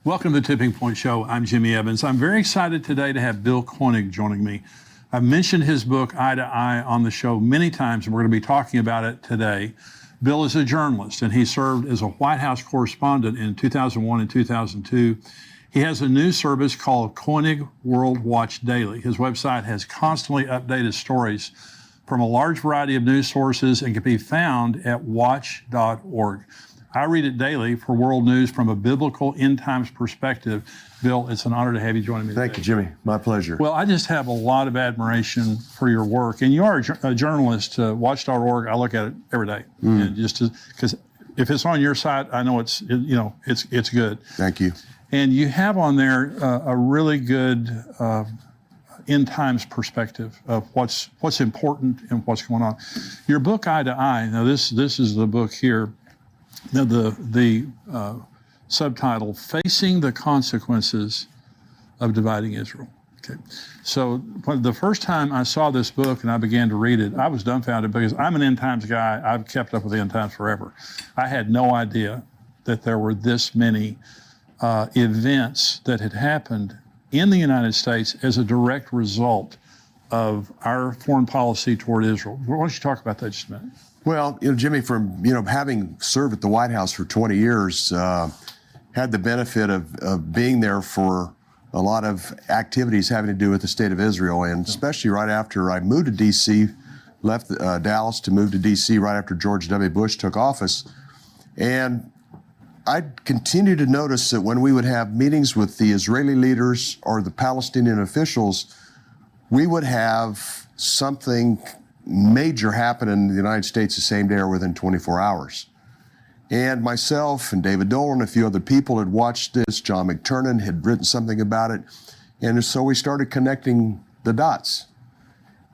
Welcome to the Tipping Point Show. I'm Jimmy Evans. I'm very excited today to have Bill Koenig joining me. I've mentioned his book, Eye to Eye, on the show many times, and we're going to be talking about it today. Bill is a journalist, and he served as a White House correspondent in 2001 and 2002. He has a news service called Koenig World Watch Daily. His website has constantly updated stories from a large variety of news sources and can be found at watch.org. I read it daily for world news from a biblical end times perspective. Bill, it's an honor to have you joining me today. Thank you, Jimmy. My pleasure. Well, I just have a lot of admiration for your work, and you are a journalist. Watch.org, I look at it every day, and just because if it's on your site, I know it's good. Thank you. And you have on there a really good end times perspective of what's important and what's going on. Your book, Eye to Eye. Now, this is the book here. Now, the subtitle, Facing the Consequences of Dividing Israel. Okay, so the first time I saw this book and I began to read it, I was dumbfounded because I'm an end times guy. I've kept up with the end times forever. I had no idea that there were this many events that had happened in the United States as a direct result of our foreign policy toward Israel. Why don't you talk about that just a minute? Well, Jimmy, from having served at the White House for 20 years, had the benefit of being there for a lot of activities having to do with the state of Israel, and especially right after I moved to D.C., left Dallas to move to D.C. right after George W. Bush took office. And I continued to notice that when we would have meetings with the Israeli leaders or the Palestinian officials, we would have something major happen in the United States the same day or within 24 hours. And myself and David Dolan and a few other people had watched this. John McTernan had written something about it. And so we started connecting the dots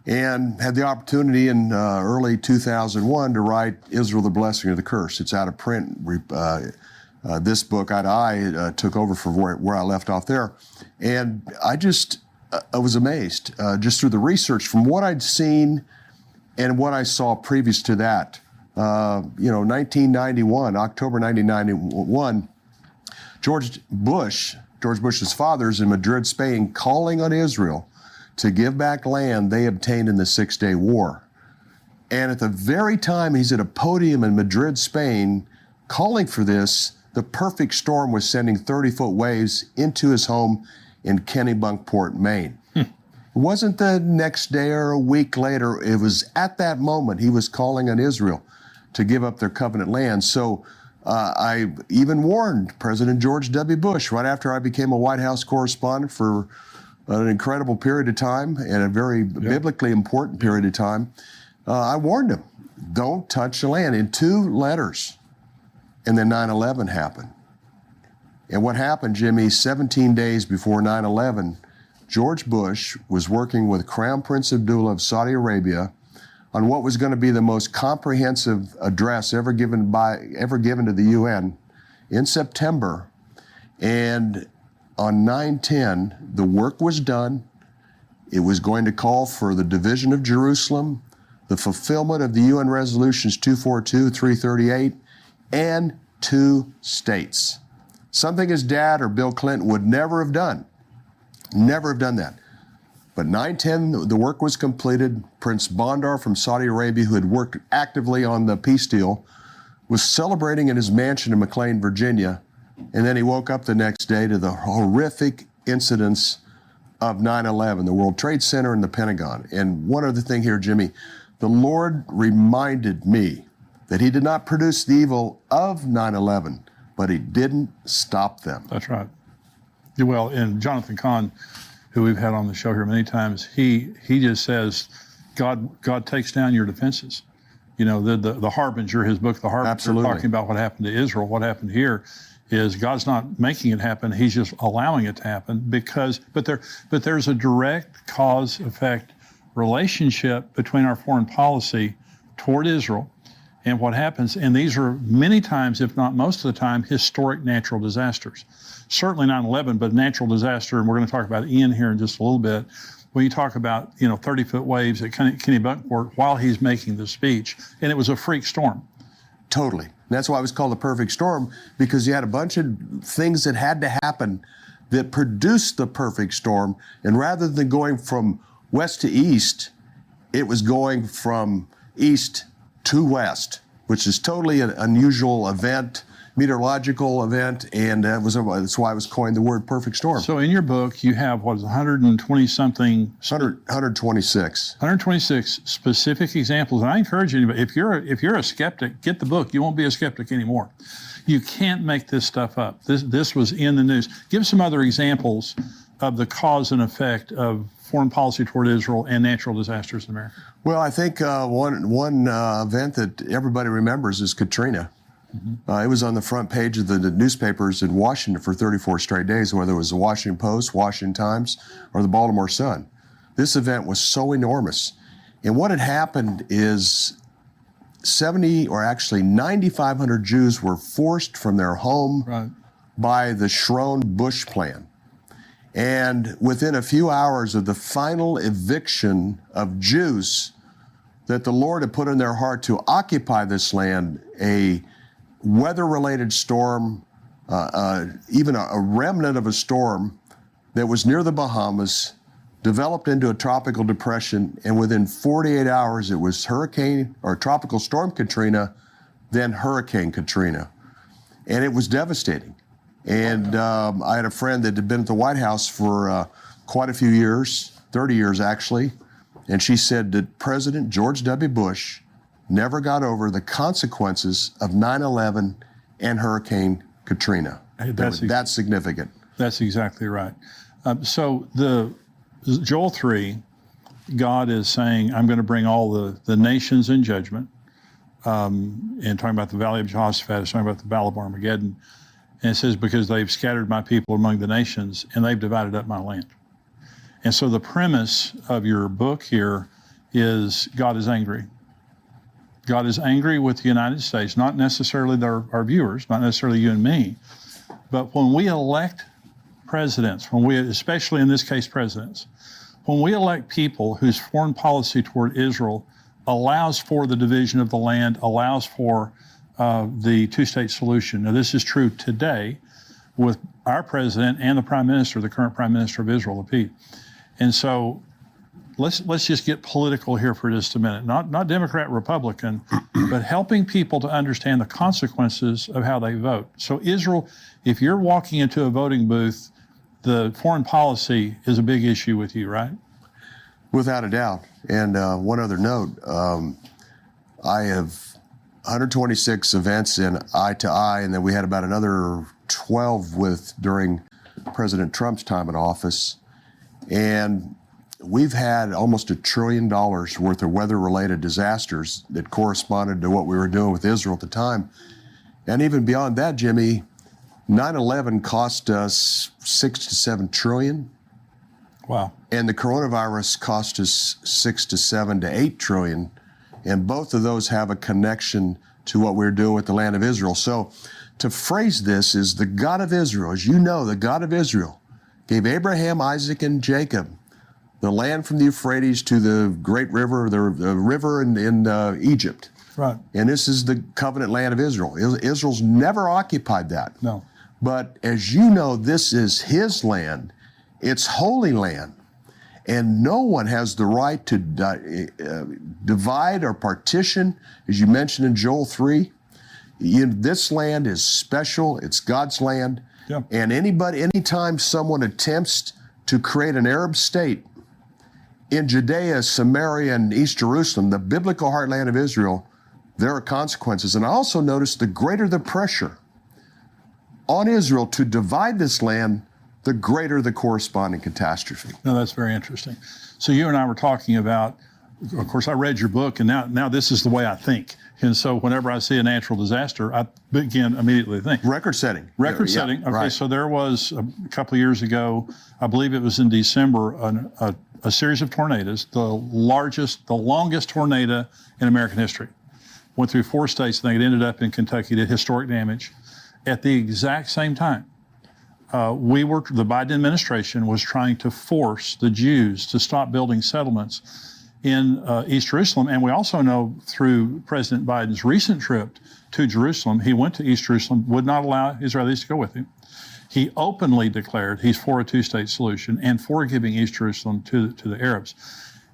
and had the opportunity in early 2001 to write Israel, the Blessing or the Curse. It's out of print. This book, Eye to Eye, took over from where I left off there. And I was amazed just through the research from what I'd seen and what I saw previous to that. 1991, October 1991, George Bush's father is in Madrid, Spain, calling on Israel to give back land they obtained in the Six-Day War. And at the very time he's at a podium in Madrid, Spain, calling for this, the perfect storm was sending 30-foot waves into his home in Kennebunkport, Maine. It wasn't the next day or a week later. It was at that moment he was calling on Israel to give up their covenant land. So I even warned President George W. Bush right after I became a White House correspondent for an incredible period of time and a very biblically important period of time. I warned him, don't touch the land, in 2 letters. And then 9/11 happened. And what happened, Jimmy, 17 days before 9/11, George Bush was working with Crown Prince Abdullah of Saudi Arabia on what was going to be the most comprehensive address ever given to the UN in September. And on 9/10, the work was done. It was going to call for the division of Jerusalem, the fulfillment of the UN resolutions 242, 338, and 2 states. Something his dad or Bill Clinton would never have done. Never have done that. But 9/10, the work was completed. Prince Bandar from Saudi Arabia, who had worked actively on the peace deal, was celebrating in his mansion in McLean, Virginia. And then he woke up the next day to the horrific incidents of 9/11, the World Trade Center and the Pentagon. And one other thing here, Jimmy, the Lord reminded me that he did not produce the evil of 9/11, but he didn't stop them. That's right. Well, and Jonathan Cahn, who we've had on the show here many times, he just says, God takes down your defenses. The Harbinger, his book, The Harbinger, Absolutely. Talking about what happened to Israel. What happened here is God's not making it happen; He's just allowing it to happen but there's a direct cause-effect relationship between our foreign policy toward Israel and what happens. And these are many times, if not most of the time, historic natural disasters. Certainly 9/11, but natural disaster, and we're going to talk about Ian here in just a little bit. When you talk about 30-foot waves at Kennebunkport while he's making the speech, and it was a freak storm. Totally. And that's why it was called the perfect storm, because you had a bunch of things that had to happen that produced the perfect storm. And rather than going from west to east, it was going from east to west, which is totally an unusual event, meteorological event, and that's why it was coined the word perfect storm. So in your book, you have, 120-something? 126. 126 specific examples. And I encourage anybody, if you're a skeptic, get the book. You won't be a skeptic anymore. You can't make this stuff up. This was in the news. Give some other examples of the cause and effect of foreign policy toward Israel and natural disasters in America. Well, I think one event that everybody remembers is Katrina. It was on the front page of the newspapers in Washington for 34 straight days, whether it was the Washington Post, Washington Times, or the Baltimore Sun. This event was so enormous. And what had happened is 9,500 Jews were forced from their home by the Sharon-Bush plan. And within a few hours of the final eviction of Jews that the Lord had put in their heart to occupy this land, a weather-related storm, even a remnant of a storm that was near the Bahamas, developed into a tropical depression, and within 48 hours it was Tropical Storm Katrina, then Hurricane Katrina. And it was devastating. And I had a friend that had been at the White House for quite a few years, 30 years actually, and she said that President George W. Bush never got over the consequences of 9/11 and Hurricane Katrina. That's significant. That's exactly right. So Joel 3, God is saying, I'm going to bring all the nations in judgment. And talking about the Valley of Jehoshaphat, it's talking about the Battle of Armageddon. And it says, because they've scattered my people among the nations and they've divided up my land. And so the premise of your book here is God is angry. God is angry with the United States, not necessarily our viewers, not necessarily you and me, but when we elect presidents, especially in this case presidents, when we elect people whose foreign policy toward Israel allows for the division of the land, allows for the two-state solution. Now, this is true today with our president and the prime minister, the current prime minister of Israel, Lapid. And so let's just get political here for just a minute. Not Democrat, Republican, but helping people to understand the consequences of how they vote. So Israel, if you're walking into a voting booth, the foreign policy is a big issue with you, right? Without a doubt. And one other note, I have 126 events in eye to eye, and then we had about another 12 during President Trump's time in office. And we've had almost $1 trillion worth of weather-related disasters that corresponded to what we were doing with Israel at the time. And even beyond that, Jimmy, 9/11 cost us $6 to $7 trillion. Wow. And the coronavirus cost us $6 to $7 to $8 trillion. And both of those have a connection to what we're doing with the land of Israel. So to phrase this is the God of Israel, as you know, the God of Israel gave Abraham, Isaac, and Jacob the land from the Euphrates to the great river, the river in Egypt. Right. And this is the covenant land of Israel. Israel's never occupied that. No. But as you know, this is his land. It's holy land. And no one has the right to divide or partition, as you mentioned in Joel 3. This land is special. It's God's land. Yeah. And anytime someone attempts to create an Arab state in Judea, Samaria, and East Jerusalem, the biblical heartland of Israel, there are consequences. And I also noticed the greater the pressure on Israel to divide this land, the greater the corresponding catastrophe. No, that's very interesting. So you and I were talking about, of course, I read your book, and now this is the way I think. And so whenever I see a natural disaster, I begin immediately to think. Record setting. Record setting. Okay, right. So there was a couple of years ago, I believe it was in December, a series of tornadoes, the longest tornado in American history. Went through 4 states, and they ended up in Kentucky, did historic damage. At the exact same time, the Biden administration was trying to force the Jews to stop building settlements in East Jerusalem. And we also know through President Biden's recent trip to Jerusalem, he went to East Jerusalem, would not allow Israelis to go with him. He openly declared he's for a two-state solution and for giving East Jerusalem to the Arabs.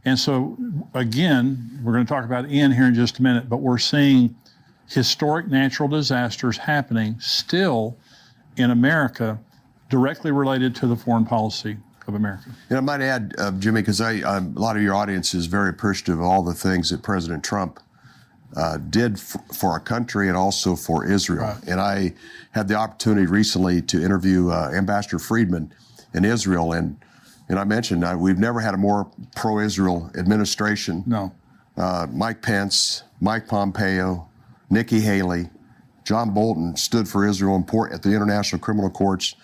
And so, again, we're going to talk about Ian here in just a minute, but we're seeing historic natural disasters happening still in America directly related to the foreign policy of America. And I might add, Jimmy, because a lot of your audience is very appreciative of all the things that President Trump did for our country and also for Israel. Right. And I had the opportunity recently to interview Ambassador Friedman in Israel, and I mentioned we've never had a more pro-Israel administration. No. Mike Pence, Mike Pompeo, Nikki Haley, John Bolton stood for Israel at the International Criminal Courts.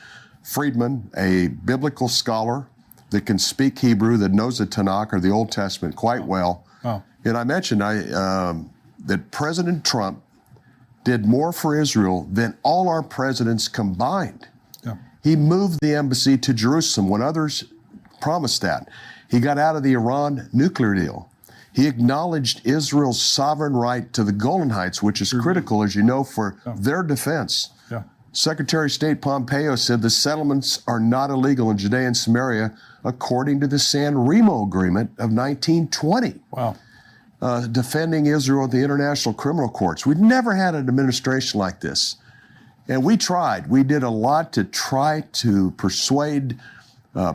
Friedman, a biblical scholar that can speak Hebrew, that knows the Tanakh or the Old Testament quite well. Oh. And I mentioned that President Trump did more for Israel than all our presidents combined. Yeah. He moved the embassy to Jerusalem when others promised that. He got out of the Iran nuclear deal. He acknowledged Israel's sovereign right to the Golan Heights, which is critical, as you know, for their defense. Yeah. Secretary of State Pompeo said the settlements are not illegal in Judea and Samaria according to the San Remo Agreement of 1920. Wow. Defending Israel at the International Criminal Courts. We've never had an administration like this. And we tried. We did a lot to try to persuade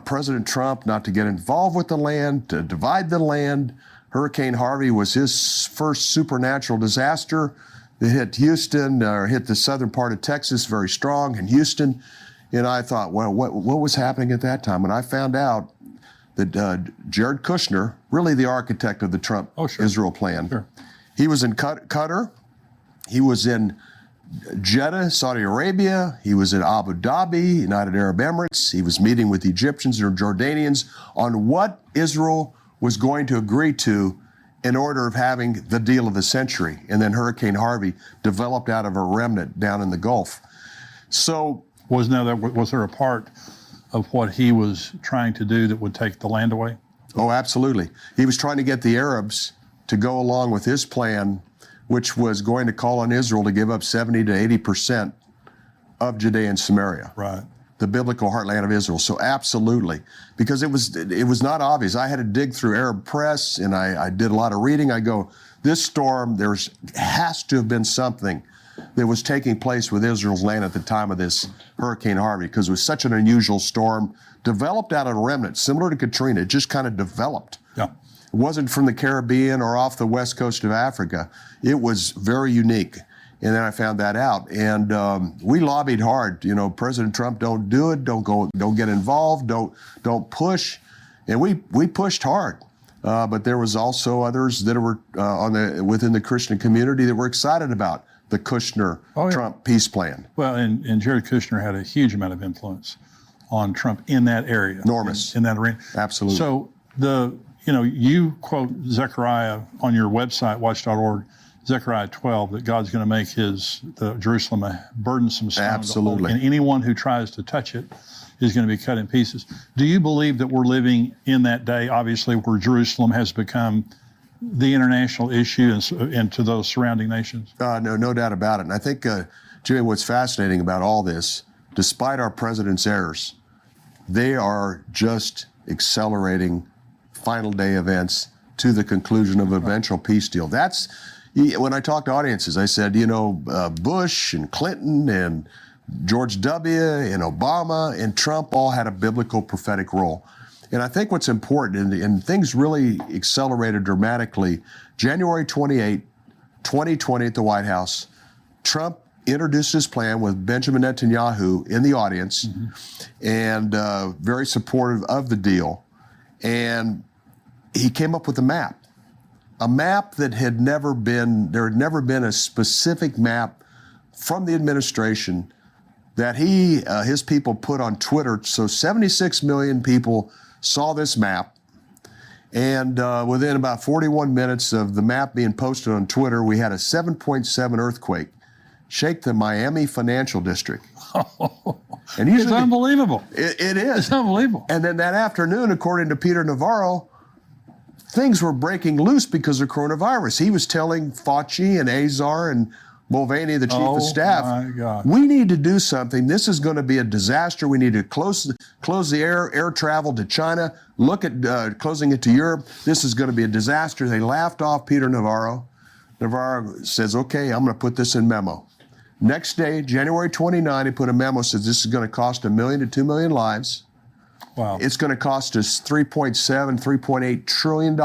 President Trump not to get involved with the land, to divide the land. Hurricane Harvey was his first supernatural disaster. It hit Houston, or hit the southern part of Texas very strong in Houston. And I thought, well, what was happening at that time? And I found out that Jared Kushner, really the architect of the Trump Israel plan, Sure. he was in Qatar, he was in Jeddah, Saudi Arabia, he was in Abu Dhabi, United Arab Emirates, he was meeting with Egyptians or Jordanians on what Israel was going to agree to in order of having the deal of the century. And then Hurricane Harvey developed out of a remnant down in the Gulf. So Was there a part of what he was trying to do that would take the land away? Oh, absolutely. He was trying to get the Arabs to go along with his plan, which was going to call on Israel to give up 70 to 80% of Judea and Samaria. Right. The biblical heartland of Israel. So absolutely, because it was not obvious. I had to dig through Arab press, and I did a lot of reading. I go, this storm, has to have been something that was taking place with Israel's land at the time of this Hurricane Harvey, because it was such an unusual storm, developed out of a remnant, similar to Katrina. It just kind of developed. Yeah. It wasn't from the Caribbean or off the west coast of Africa. It was very unique. And then I found that out, and we lobbied hard. You know, President Trump, don't do it, don't get involved, don't push, and we pushed hard. But there was also others that were within the Christian community that were excited about the Kushner-Trump peace plan. Well, and Jared Kushner had a huge amount of influence on Trump in that area. Enormous. In that arena. Absolutely. So you quote Zechariah on your website, watch.org, Zechariah 12, that God's going to make the Jerusalem a burdensome stone. Absolutely. And anyone who tries to touch it is going to be cut in pieces. Do you believe that we're living in that day, obviously, where Jerusalem has become the international issue and to those surrounding nations? No doubt about it. And I think, Jimmy, what's fascinating about all this, despite our president's errors, they are just accelerating final day events to the conclusion of an eventual peace deal. That's, when I talk to audiences, I said, Bush and Clinton and George W. and Obama and Trump all had a biblical prophetic role. And I think what's important, and things really accelerated dramatically, January 28, 2020 at the White House, Trump introduced his plan with Benjamin Netanyahu in the audience, and very supportive of the deal. And he came up with a map that there had never been a specific map from the administration that his people put on Twitter. So 76 million people saw this map. And within about 41 minutes of the map being posted on Twitter, we had a 7.7 earthquake shake the Miami financial district. And It's unbelievable. It is. It's unbelievable. And then that afternoon, according to Peter Navarro, things were breaking loose because of coronavirus. He was telling Fauci and Azar and Mulvaney, the chief of staff, my God. we need to do something. This is going to be a disaster. We need to close the air travel to China, look at closing it to Europe. This is going to be a disaster. They laughed off Peter Navarro. Navarro says, okay, I'm going to put this in memo. Next day, January 29, he put a memo, says this is going to cost 1 million to 2 million lives. Wow. It's going to cost us $3.7, $3.8 trillion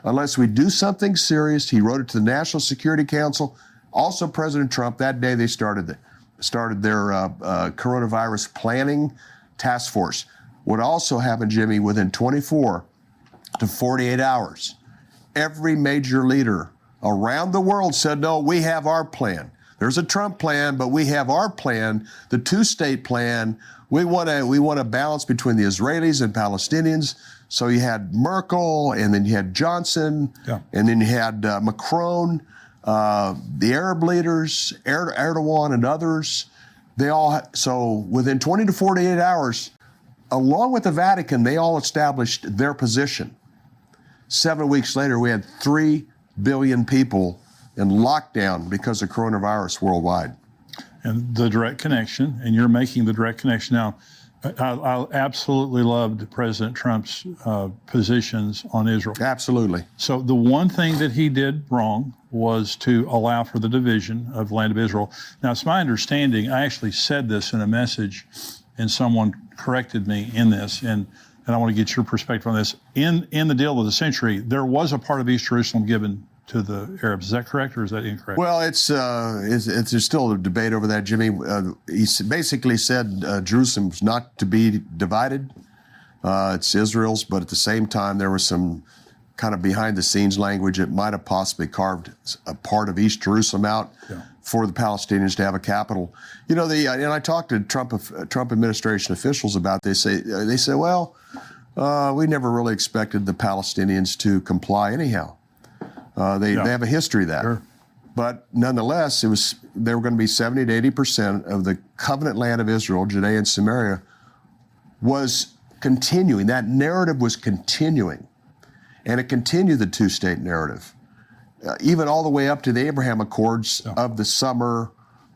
unless we do something serious. He wrote it to the National Security Council. Also, President Trump, that day they started their coronavirus planning task force. What also happened, Jimmy, within 24 to 48 hours, every major leader around the world said, no, we have our plan. There's a Trump plan, but we have our plan, the two-state plan. We want a balance between the Israelis and Palestinians. So you had Merkel, and then you had Johnson, and then you had Macron, the Arab leaders, Erdogan and others. So within 20 to 48 hours, along with the Vatican, they all established their position. 7 weeks later, we had 3 billion people in lockdown because of coronavirus worldwide. And the direct connection, and you're making the direct connection now. I absolutely loved President Trump's positions on Israel. Absolutely. So the one thing that he did wrong was to allow for the division of the land of Israel. Now, it's my understanding, I actually said this in a message, and someone corrected me in this, and I want to get your perspective on this. In the deal of the century, there was a part of East Jerusalem given to the Arabs. Is that correct, or is that incorrect? Well, there's still a debate over that, Jimmy. He basically said Jerusalem's not to be divided. It's Israel's, but at the same time, there was some kind of behind-the-scenes language that might have possibly carved a part of East Jerusalem out for the Palestinians to have a capital. You know, and I talked to Trump administration officials about this. They say, well, we never really expected the Palestinians to comply anyhow. They have a history of that. Sure. But nonetheless, they were going to be 70 to 80% of the covenant land of Israel, Judea and Samaria, was continuing. That narrative was continuing. And it continued the two-state narrative, even all the way up to the Abraham Accords of the summer,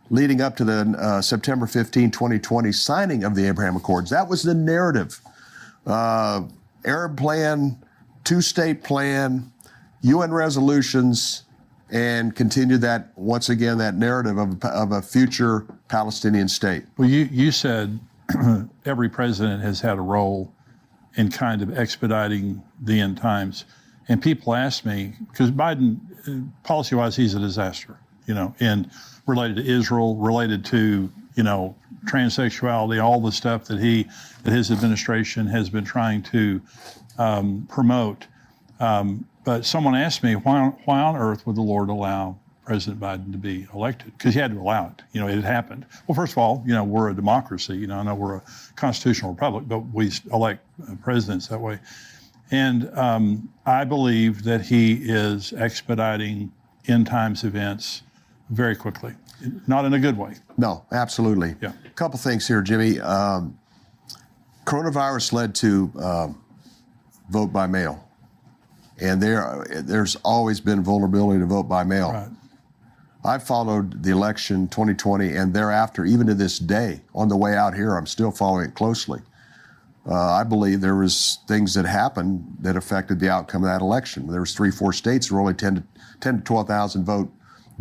leading up to the September 15, 2020 signing of the Abraham Accords. That was the narrative. Arab plan, two-state plan, UN resolutions, and continue that, once again, that narrative of a future Palestinian state. Well, you said every president has had a role in kind of expediting the end times. And people ask me, because Biden, policy-wise, he's a disaster, and related to Israel, related to, transsexuality, all the stuff that his administration has been trying to promote. But someone asked me, why on earth would the Lord allow President Biden to be elected? Because he had to allow it. It had happened. Well, first of all, we're a democracy. I know we're a constitutional republic, but we elect presidents that way. And I believe that he is expediting end times events very quickly, not in a good way. No, absolutely. Yeah. A couple things here, Jimmy. Coronavirus led to vote by mail. And there's always been vulnerability to vote by mail. Right. I followed the election 2020 and thereafter, even to this day, on the way out here, I'm still following it closely. I believe there was things that happened that affected the outcome of that election. There was 3-4 states that were only 10 to 12,000 vote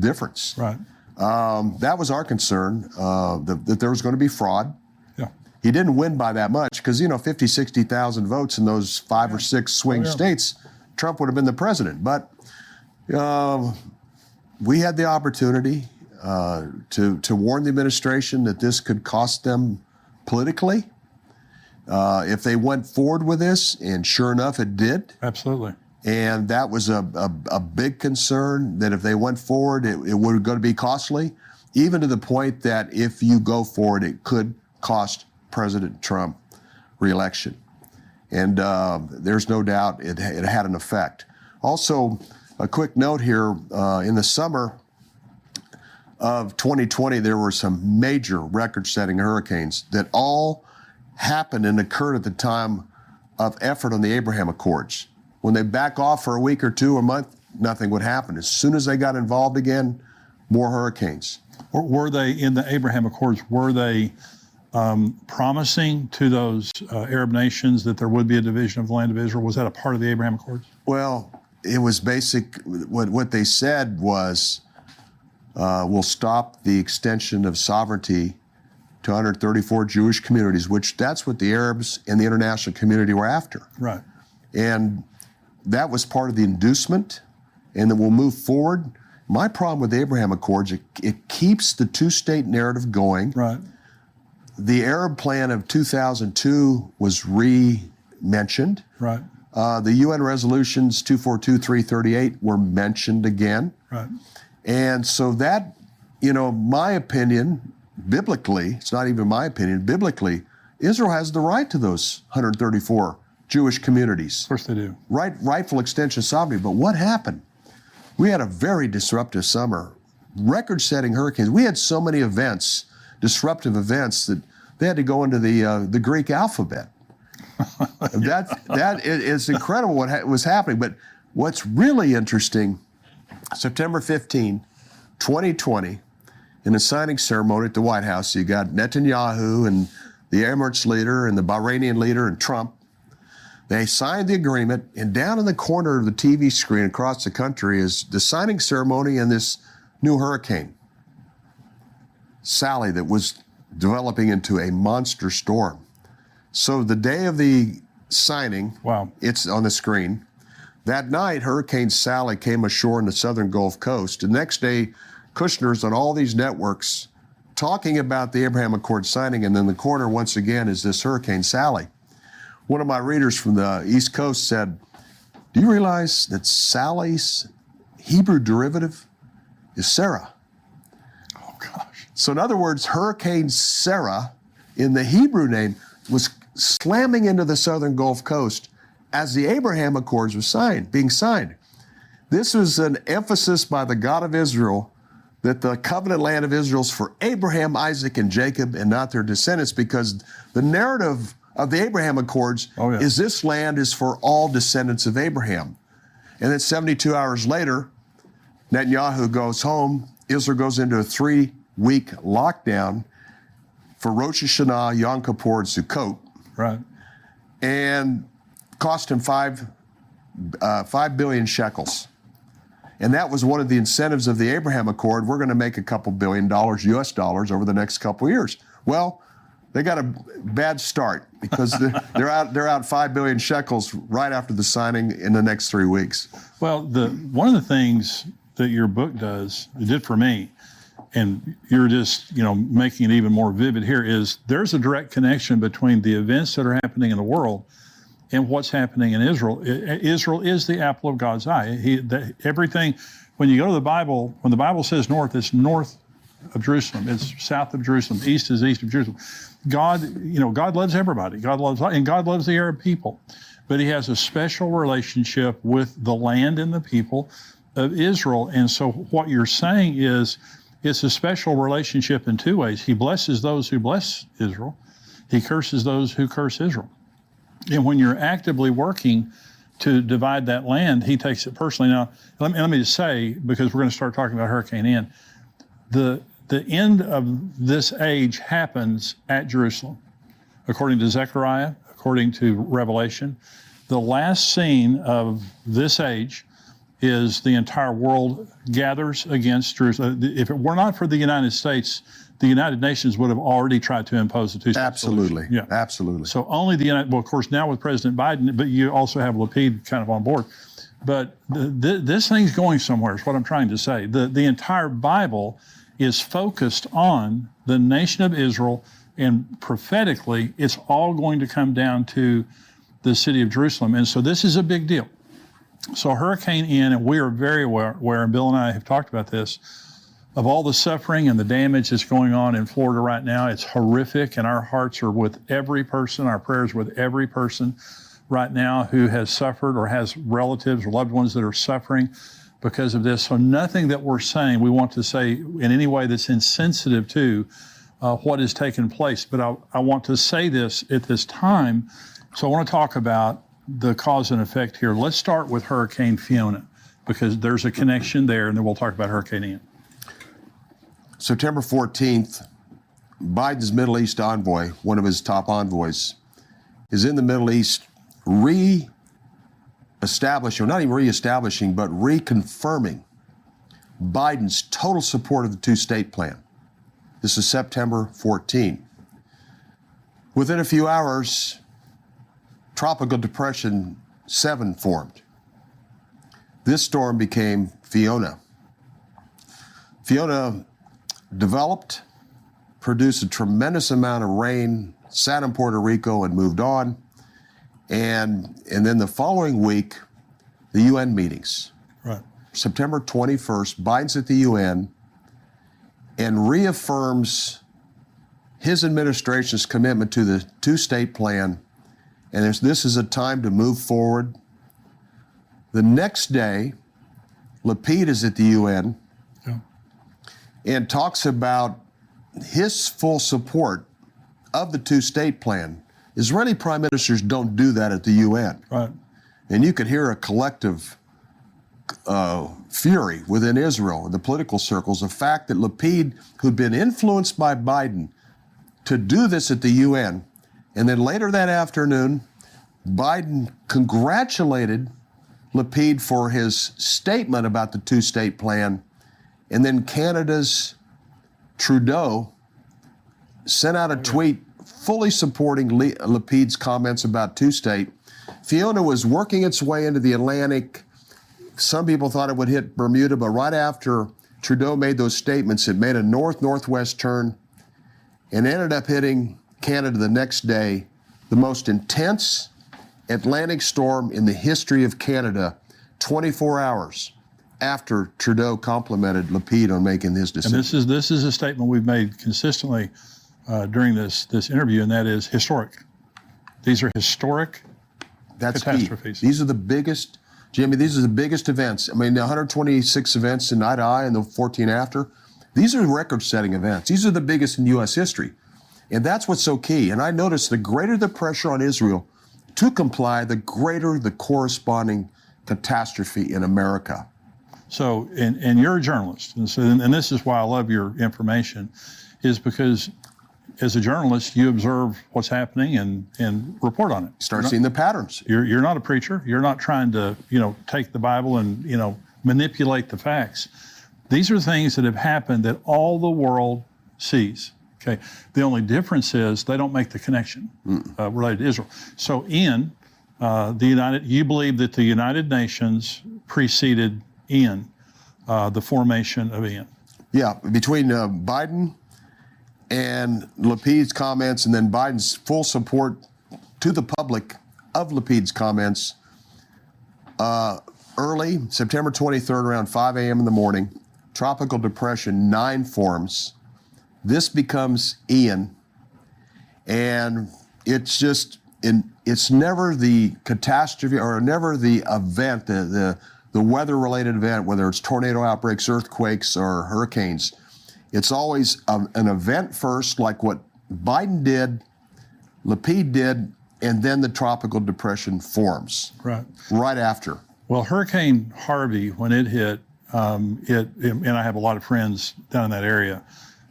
difference. Right. That was our concern, that there was going to be fraud. Yeah. He didn't win by that much because, 50, 60,000 votes in those 5 or 6 swing states, Trump would have been the president. But we had the opportunity to warn the administration that this could cost them politically if they went forward with this, and sure enough, it did. Absolutely. And that was a big concern, that if they went forward, it was going to be costly, even to the point that if you go forward, it could cost President Trump re-election. And there's no doubt it had an effect. Also, a quick note here, in the summer of 2020, there were some major record-setting hurricanes that all happened and occurred at the time of effort on the Abraham Accords. When they back off for a week or two, a month, nothing would happen. As soon as they got involved again, more hurricanes. Were they in the Abraham Accords? Were they promising to those Arab nations that there would be a division of the land of Israel? Was that a part of the Abraham Accords? Well, it was basic. What they said was, we'll stop the extension of sovereignty to 134 Jewish communities, which that's what the Arabs and the international community were after. Right. And that was part of the inducement, and that we'll move forward. My problem with the Abraham Accords, it keeps the two-state narrative going. Right. The Arab plan of 2002 was re-mentioned. Right. The UN resolutions 242, 338 were mentioned again. Right. And so that, my opinion, biblically, it's not even my opinion, biblically, Israel has the right to those 134 Jewish communities. Of course they do. Rightful extension of sovereignty. But what happened? We had a very disruptive summer, record-setting hurricanes. We had so many events, disruptive events, that they had to go into the Greek alphabet. It's incredible what was happening. But what's really interesting, September 15, 2020, in a signing ceremony at the White House, you got Netanyahu and the Emirates leader and the Bahraini leader and Trump. They signed the agreement, and down in the corner of the TV screen across the country is the signing ceremony and this new hurricane, Sally, that was developing into a monster storm. So the day of the signing, wow, it's on the screen. That night, Hurricane Sally came ashore in the southern Gulf Coast. The next day, Kushner's on all these networks talking about the Abraham Accord signing, and in the corner, once again, is this Hurricane Sally. One of my readers from the East Coast said, do you realize that Sally's Hebrew derivative is Sarah? Oh, gosh. So in other words, Hurricane Sarah, in the Hebrew name, was slamming into the southern Gulf Coast as the Abraham Accords were being signed. This was an emphasis by the God of Israel that the covenant land of Israel is for Abraham, Isaac, and Jacob, and not their descendants, because the narrative of the Abraham Accords is this land is for all descendants of Abraham. And then 72 hours later, Netanyahu goes home. Israel goes into a 3-week lockdown for Rosh Hashanah, Yom Kippur, and Sukkot. Right. And cost him 5 billion shekels. And that was one of the incentives of the Abraham Accord. We're going to make a couple $2 billion US dollars over the next couple of years. Well, they got a bad start because they're out 5 billion shekels right after the signing in the next 3 weeks. Well, one of the things that your book does, it did for me, and you're just making it even more vivid here, is there's a direct connection between the events that are happening in the world and what's happening in Israel. Israel is the apple of God's eye. Everything, when you go to the Bible, when the Bible says north, it's north of Jerusalem. It's south of Jerusalem. East is east of Jerusalem. God loves everybody. God loves the Arab people, but He has a special relationship with the land and the people of Israel. And so what you're saying is, it's a special relationship in two ways. He blesses those who bless Israel. He curses those who curse Israel. And when you're actively working to divide that land, He takes it personally. Now, let me just say, because we're going to start talking about Hurricane Ian, the end of this age happens at Jerusalem. According to Zechariah, according to Revelation, the last scene of this age is the entire world gathers against Jerusalem. If it were not for the United States, the United Nations would have already tried to impose a two-state Absolutely. solution. Yeah. Absolutely. So only well, of course, now with President Biden, but you also have Lapid kind of on board. But this thing's going somewhere is what I'm trying to say. The entire Bible is focused on the nation of Israel, and prophetically, it's all going to come down to the city of Jerusalem. And so this is a big deal. So Hurricane Ian, and we are very aware, and Bill and I have talked about this, of all the suffering and the damage that's going on in Florida right now. It's horrific, and our hearts are with every person, our prayers with every person right now who has suffered or has relatives or loved ones that are suffering because of this. So nothing that we're saying we want to say in any way that's insensitive to what has taken place. But I want to say this at this time. So I want to talk about the cause and effect here. Let's start with Hurricane Fiona, because there's a connection there, and then we'll talk about Hurricane Ian. September 14th, Biden's Middle East envoy, one of his top envoys, is in the Middle East re-establishing, or not even re-establishing, but reconfirming Biden's total support of the two-state plan. This is September 14. Within a few hours, Tropical Depression 7 formed. This storm became Fiona. Fiona developed, produced a tremendous amount of rain, sat in Puerto Rico and moved on. And then the following week, the UN meetings. Right. September 21st, Biden's at the UN and reaffirms his administration's commitment to the two-state plan. And this is a time to move forward. The next day, Lapid is at the UN and talks about his full support of the two-state plan. Israeli prime ministers don't do that at the UN. Right. And you could hear a collective fury within Israel, in the political circles, the fact that Lapid, who'd been influenced by Biden to do this at the UN, and then later that afternoon, Biden congratulated Lapid for his statement about the two-state plan, and then Canada's Trudeau sent out a tweet fully supporting Lapid's comments about two-state. Fiona was working its way into the Atlantic. Some people thought it would hit Bermuda, but right after Trudeau made those statements, it made a north-northwest turn and ended up hitting Canada the next day, the most intense Atlantic storm in the history of Canada, 24 hours after Trudeau complimented Lapid on making his decision. And this is a statement we've made consistently during this interview, and that is historic. These are historic catastrophes. Key. These are the biggest, Jimmy, these are the biggest events. I mean, the 126 events in eye to eye and the 14 after, these are record-setting events. These are the biggest in U.S. history. And that's what's so key. And I noticed the greater the pressure on Israel to comply, the greater the corresponding catastrophe in America. So, and you're a journalist, and this is why I love your information, is because as a journalist, you observe what's happening and report on it. Start seeing the patterns. You're not a preacher. You're not trying to, take the Bible and, manipulate the facts. These are things that have happened that all the world sees. Okay. The only difference is they don't make the connection related to Israel. So you believe that the United Nations preceded Ian, the formation of Ian. Yeah, between Biden and Lapid's comments, and then Biden's full support to the public of Lapid's comments, early, September 23rd, around 5 a.m. in the morning, Tropical Depression 9 forms. This becomes Ian, and it's never the catastrophe or never the event, the weather-related event, whether it's tornado outbreaks, earthquakes, or hurricanes. It's always an event first, like what Biden did, Lapid did, and then the Tropical Depression forms. Right after. Well, Hurricane Harvey, when it hit, and I have a lot of friends down in that area,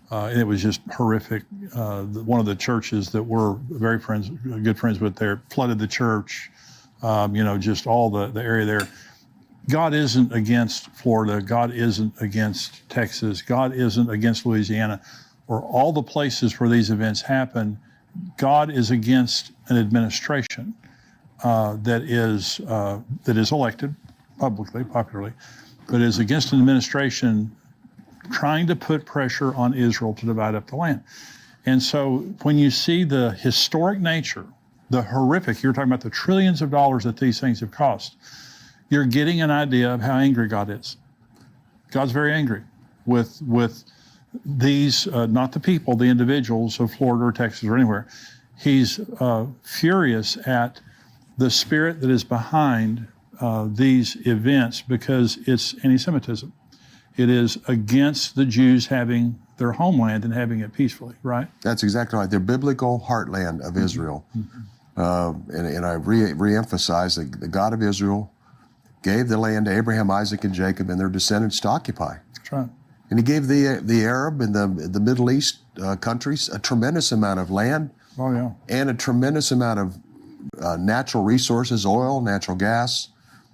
and it was just horrific. One of the churches that we're good friends with there, flooded the church, just all the area there. God isn't against Florida. God isn't against Texas. God isn't against Louisiana, or all the places where these events happen. God is against an administration that is elected popularly, but is against an administration trying to put pressure on Israel to divide up the land. And so when you see the historic nature, the horrific, you're talking about the trillions of dollars that these things have cost, you're getting an idea of how angry God is. God's very angry with these, not the people, the individuals of Florida or Texas or anywhere. He's furious at the spirit that is behind these events, because it's anti-Semitism. It is against the Jews having their homeland and having it peacefully, right? That's exactly right. The biblical heartland of Israel. And I re-emphasize that the God of Israel gave the land to Abraham, Isaac, and Jacob and their descendants to occupy. That's right. And he gave the Arab and the Middle East countries a tremendous amount of land Oh, yeah. and a tremendous amount of natural resources, oil, natural gas.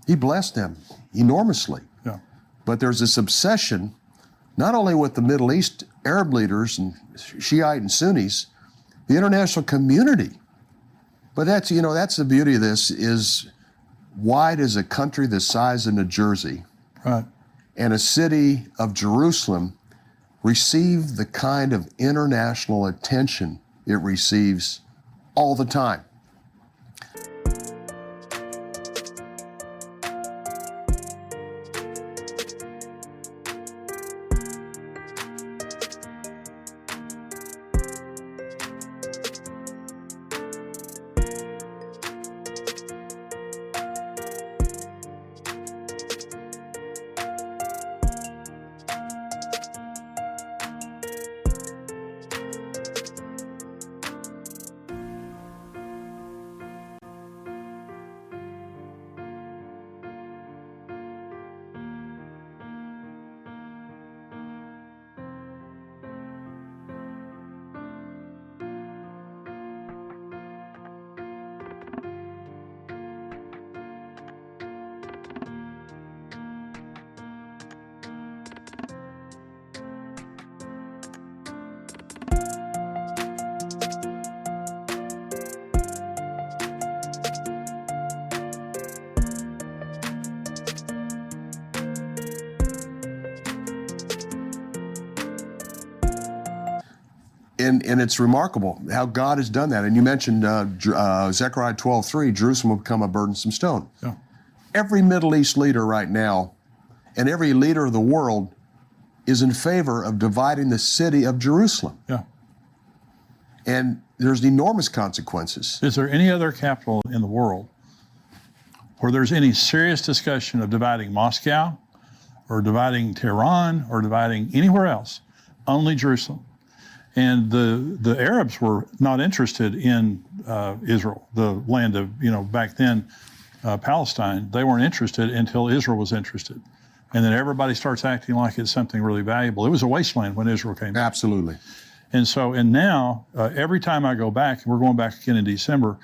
He blessed them enormously. Yeah. But there's this obsession, not only with the Middle East Arab leaders and Shiite and Sunnis, the international community. But that's the beauty of this is, why does a country the size of New Jersey Right. and a city of Jerusalem receive the kind of international attention it receives all the time? And it's remarkable how God has done that. And you mentioned Zechariah 12:3, Jerusalem will become a burdensome stone. Yeah. Every Middle East leader right now, and every leader of the world, is in favor of dividing the city of Jerusalem. Yeah. And there's enormous consequences. Is there any other capital in the world where there's any serious discussion of dividing Moscow or dividing Tehran or dividing anywhere else? Only Jerusalem. And the Arabs were not interested in Israel, the land of, back then, Palestine. They weren't interested until Israel was interested. And then everybody starts acting like it's something really valuable. It was a wasteland when Israel came back. Absolutely. And now, every time I go back, we're going back again in December,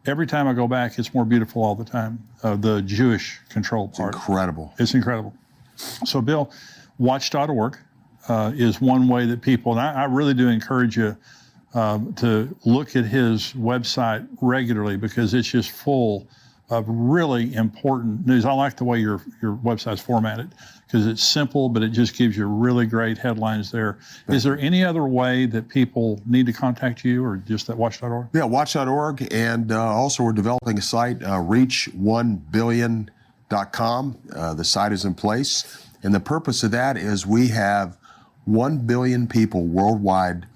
every time I go back, it's more beautiful all the time, the Jewish control part. Incredible. It's incredible. So, Bill, watch.org is one way that people, and I really do encourage you to look at his website regularly, because it's just full of really important news. I like the way your website's formatted, because it's simple, but it just gives you really great headlines there. Is there any other way that people need to contact you, or just that watch.org? Yeah, watch.org. And also we're developing a site, reach1billion.com. The site is in place. And the purpose of that is we have 1 billion people worldwide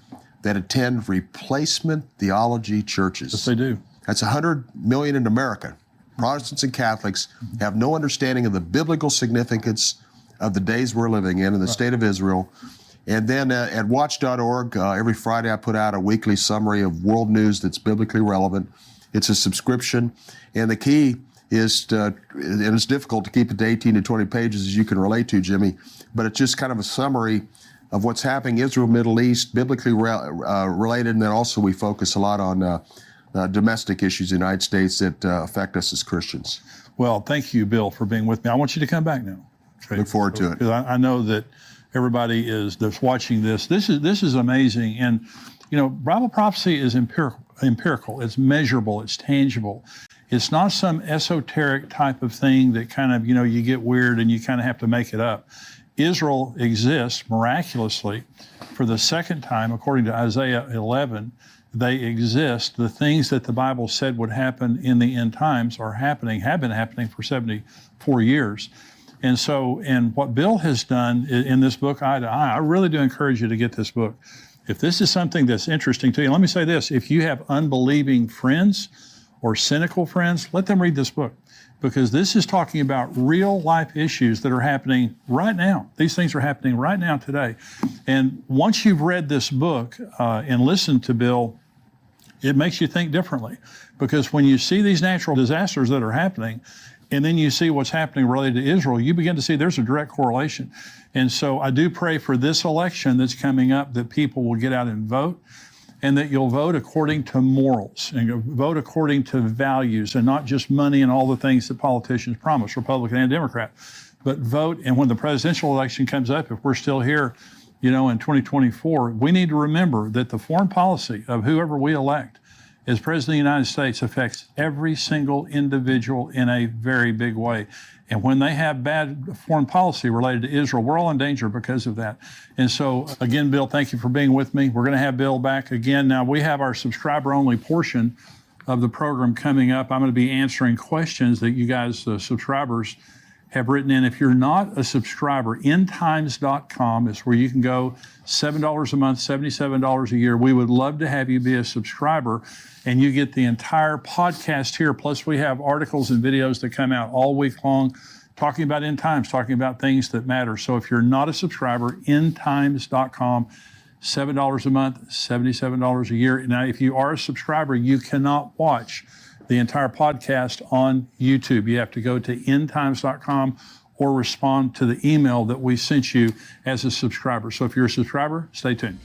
that attend replacement theology churches. Yes, they do. That's 100 million in America. Protestants and Catholics have no understanding of the biblical significance of the days we're living in the state of Israel. And then at watch.org, every Friday I put out a weekly summary of world news that's biblically relevant. It's a subscription. And the key is, and it's difficult to keep it to 18 to 20 pages, as you can relate to, Jimmy, but it's just kind of a summary of what's happening Israel, Middle East, biblically related. And then also we focus a lot on domestic issues in the United States that affect us as Christians. Well, thank you, Bill, for being with me. I want you to come back now. Okay? Look forward to it. Because I know that everybody that's watching this. This is amazing. And, Bible prophecy is empirical. It's measurable. It's tangible. It's not some esoteric type of thing that kind of, you get weird and you kind of have to make it up. Israel exists miraculously for the second time, according to Isaiah 11. They exist. The things that the Bible said would happen in the end times are happening, have been happening for 74 years. And so, and what Bill has done in this book, Eye to Eye, I really do encourage you to get this book. If this is something that's interesting to you, let me say this, if you have unbelieving friends or cynical friends, let them read this book, because this is talking about real life issues that are happening right now. These things are happening right now today. And once you've read this book and listened to Bill it makes you think differently, because when you see these natural disasters that are happening, and then you see what's happening related to Israel, you begin to see there's a direct correlation. And so I do pray for this election that's coming up that people will get out and vote, and that you'll vote according to morals and you'll vote according to values and not just money and all the things that politicians promise, Republican and Democrat. But vote, and when the presidential election comes up, if we're still here, in 2024, we need to remember that the foreign policy of whoever we elect as President of the United States affects every single individual in a very big way. And when they have bad foreign policy related to Israel, we're all in danger because of that. And so, again, Bill, thank you for being with me. We're going to have Bill back again. Now, we have our subscriber-only portion of the program coming up. I'm going to be answering questions that you guys, the subscribers, have written in. If you're not a subscriber, endtimes.com is where you can go. $7 a month, $77 a year. We would love to have you be a subscriber, and you get the entire podcast here. Plus, we have articles and videos that come out all week long talking about end times, talking about things that matter. So if you're not a subscriber, endtimes.com, $7 a month, $77 a year. Now, if you are a subscriber, you cannot watch the entire podcast on YouTube. You have to go to endtimes.com or respond to the email that we sent you as a subscriber. So if you're a subscriber, stay tuned.